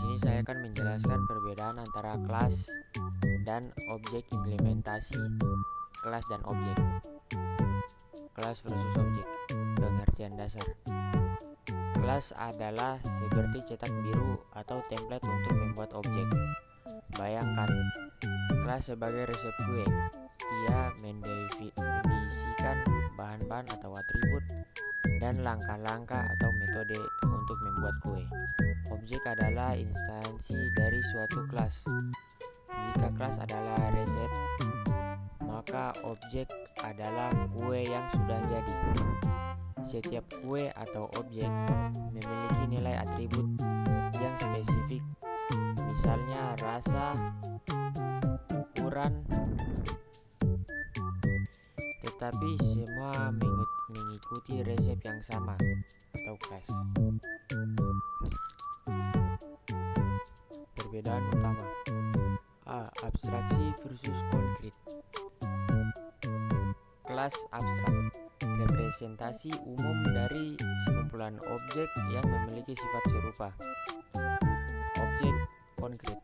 sini saya akan menjelaskan perbedaan antara kelas dan objek implementasi. Kelas dan objek. Kelas versus objek. Pengertian dasar. Kelas adalah seperti cetak biru atau template untuk membuat objek. Bayangkan, kelas sebagai resep kue. Ia mendefinisikan bahan-bahan atau atribut dan langkah-langkah atau metode untuk membuat kue. Objek adalah instansi dari suatu kelas. Jika kelas adalah resep, maka objek adalah kue yang sudah jadi. Setiap kue atau objek memiliki nilai atribut yang spesifik, misalnya rasa, ukuran, tetapi semua mengikuti resep yang sama atau kelas. Perbedaan utama. A. Abstraksi versus konkret. Kelas abstrak, representasi umum dari sekumpulan objek yang memiliki sifat serupa. Objek konkret,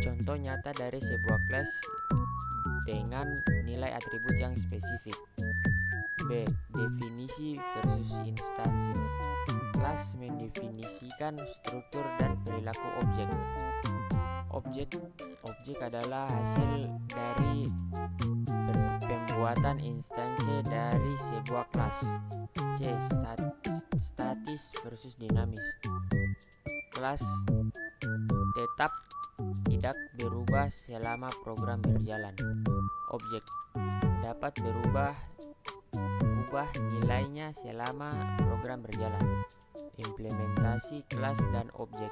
contoh nyata dari sebuah kelas dengan nilai atribut yang spesifik. B. Definisi versus instansi. Kelas mendefinisikan struktur dan perilaku objek. Objek adalah hasil dari pembuatan instansi dari sebuah kelas. C. Statis versus dinamis. Kelas tetap tidak berubah selama program berjalan. Objek dapat berubah nilainya selama program berjalan. Implementasi kelas dan objek.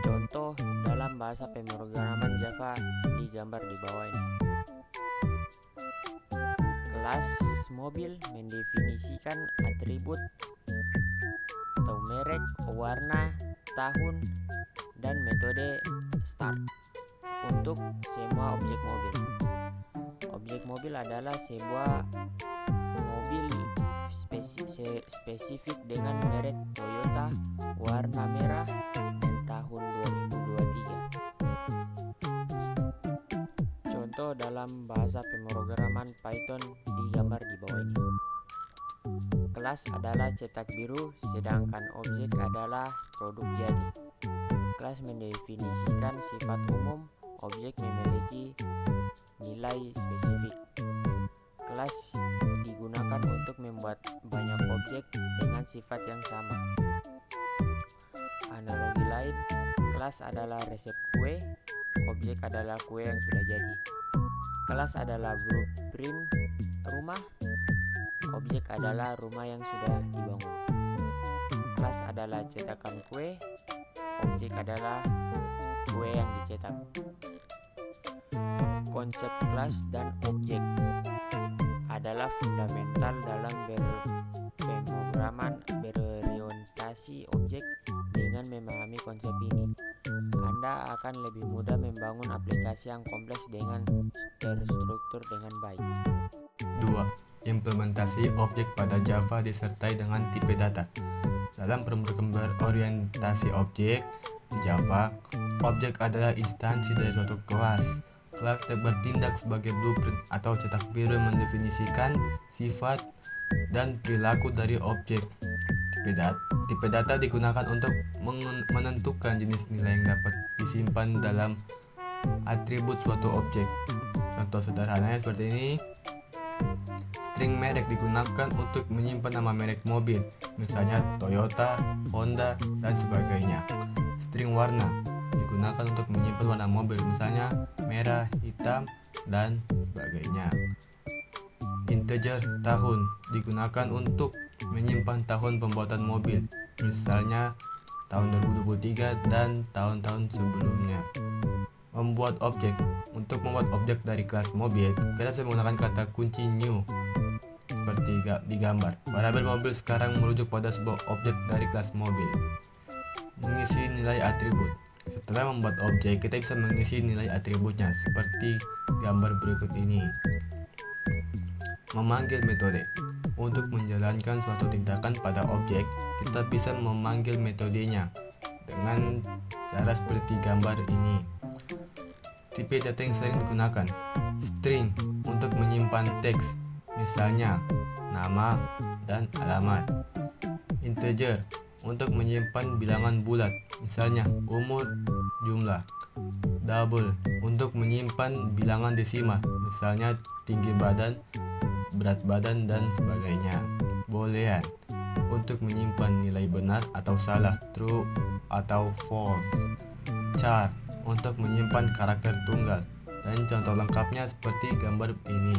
Contoh dalam bahasa pemrograman Java digambar di bawah ini. Kelas mobil mendefinisikan atribut atau merek, warna, tahun, dan metode start untuk semua objek mobil. Objek mobil adalah sebuah mobil spesifik dengan merek Toyota, warna merah, dan tahun 2023. Contoh dalam bahasa pemrograman Python digambar di bawah ini. Kelas adalah cetak biru, sedangkan objek adalah produk jadi. Kelas mendefinisikan sifat umum, objek memiliki nilai spesifik. Kelas digunakan untuk membuat banyak objek dengan sifat yang sama. Analogi lain, kelas adalah resep kue, objek adalah kue yang sudah jadi. Kelas adalah blueprint rumah, objek adalah rumah yang sudah dibangun. Kelas adalah cetakan kue, objek adalah kue yang dicetak. Konsep kelas dan objek adalah fundamental dalam pemrograman berorientasi objek. Dengan memahami konsep ini, Anda akan lebih mudah membangun aplikasi yang kompleks dengan terstruktur dengan baik. 2. Implementasi objek pada Java disertai dengan tipe data. Dalam pemrograman berorientasi objek di Java, objek adalah instansi dari suatu kelas. Kelas bertindak sebagai blueprint atau cetak biru yang mendefinisikan sifat dan perilaku dari objek. Tipe data digunakan untuk menentukan jenis nilai yang dapat disimpan dalam atribut suatu objek. Contoh sederhananya seperti ini. String merek digunakan untuk menyimpan nama merek mobil, misalnya Toyota, Honda, dan sebagainya. String warna digunakan untuk menyimpan warna mobil, misalnya merah, hitam, dan sebagainya. Integer tahun digunakan untuk menyimpan tahun pembuatan mobil, misalnya tahun 2023 dan tahun-tahun sebelumnya. Membuat objek. Untuk membuat objek dari kelas mobil, kita bisa menggunakan kata kunci new seperti digambar. Variabel mobil sekarang merujuk pada sebuah objek dari kelas mobil. Mengisi nilai atribut. Setelah membuat objek, kita bisa mengisi nilai atributnya seperti gambar berikut ini. Memanggil metode. Untuk menjalankan suatu tindakan pada objek, kita bisa memanggil metodenya. dengan cara seperti gambar ini. Tipe data yang sering digunakan: string untuk menyimpan teks, misalnya nama dan alamat; integer untuk menyimpan bilangan bulat, misalnya umur, jumlah; double untuk menyimpan bilangan desimal, misalnya tinggi badan, berat badan, dan sebagainya; boolean untuk menyimpan nilai benar atau salah, true atau false; char untuk menyimpan karakter tunggal, dan contoh lengkapnya seperti gambar ini.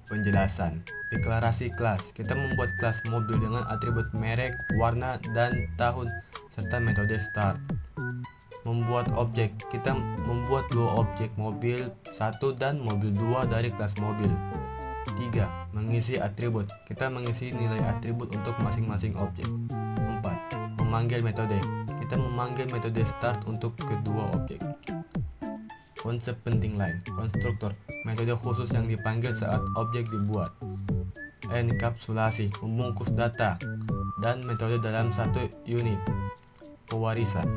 Penjelasan. Deklarasi kelas. Kita membuat kelas mobil dengan atribut merek, warna, dan tahun, serta metode start. Membuat objek. Kita membuat dua objek, mobil 1 dan mobil 2 dari kelas mobil. 3. Mengisi atribut. Kita mengisi nilai atribut untuk masing-masing objek. 4. Memanggil metode. Kita memanggil metode start untuk kedua objek. Konsep penting lain. Konstruktor, metode khusus yang dipanggil saat objek dibuat. Enkapsulasi, membungkus data dan metode dalam satu unit. Pewarisan,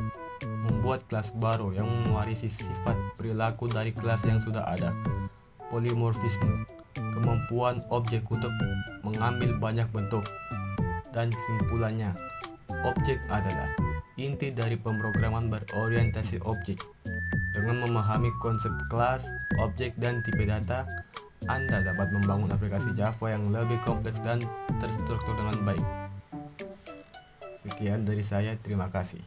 membuat kelas baru yang mewarisi sifat perilaku dari kelas yang sudah ada. Polimorfisme, kemampuan objek untuk mengambil banyak bentuk. Dan kesimpulannya, objek adalah inti dari pemrograman berorientasi objek. Dengan memahami konsep kelas, objek, dan tipe data, Anda dapat membangun aplikasi Java yang lebih kompleks dan terstruktur dengan baik. Sekian dari saya, terima kasih.